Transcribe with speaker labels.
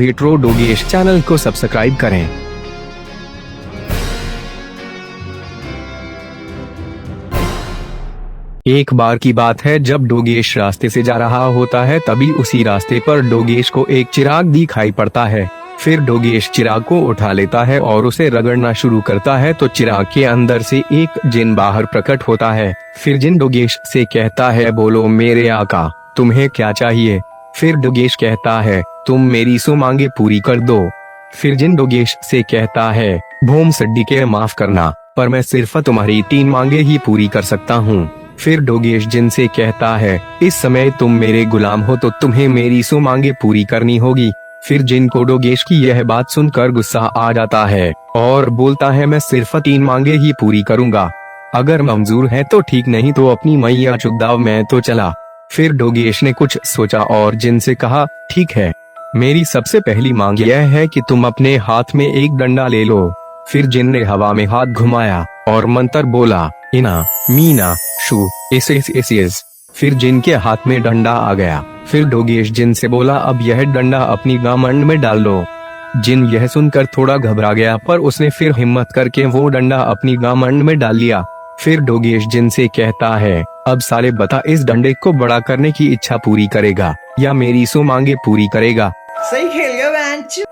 Speaker 1: Retro Dogesh channel को subscribe करें। एक बार की बात है, जब डोगेश रास्ते से जा रहा होता है तभी उसी रास्ते पर डोगेश को एक चिराग दिखाई पड़ता है। फिर डोगेश चिराग को उठा लेता है और उसे रगड़ना शुरू करता है तो चिराग के अंदर से एक जिन बाहर प्रकट होता है। फिर जिन डोगेश से कहता है, बोलो मेरे आका, तुम्हें क्या चाहिए। फिर डोगेश कहता है, तुम मेरी सो मांगे पूरी कर दो। फिर जिन डोगेश से कहता है, भूम सड्डी के माफ करना, पर मैं सिर्फ तुम्हारी 3 मांगे ही पूरी कर सकता हूँ। फिर डोगेश जिन से कहता है, इस समय तुम मेरे गुलाम हो तो तुम्हें मेरी सो मांगे पूरी करनी होगी। फिर जिन को डोगेश की यह बात सुनकर गुस्सा आ जाता है और बोलता है, मैं सिर्फ 3 मांगे ही पूरी करूँगा, अगर मंजूर है तो ठीक, नहीं तो अपनी मैया चुगदाव, मैं तो चला। फिर डोगेश ने कुछ सोचा और जिन से कहा, ठीक है, मेरी सबसे पहली मांग यह है कि तुम अपने हाथ में एक डंडा ले लो। फिर जिन ने हवा में हाथ घुमाया और मंत्र बोला, इना मीना शू इस। फिर जिन के हाथ में डंडा आ गया। फिर डोगेश जिन से बोला, अब यह डंडा अपनी गामंड में डाल लो। जिन यह सुनकर थोड़ा घबरा गया, पर उसने फिर हिम्मत करके वो डंडा अपनी गामंड में डाल लिया। फिर डोगेश जिन से कहता है, अब साले बता, इस डंडे को बड़ा करने की इच्छा पूरी करेगा या मेरी सो मांगे पूरी करेगा।
Speaker 2: सही खेल गया।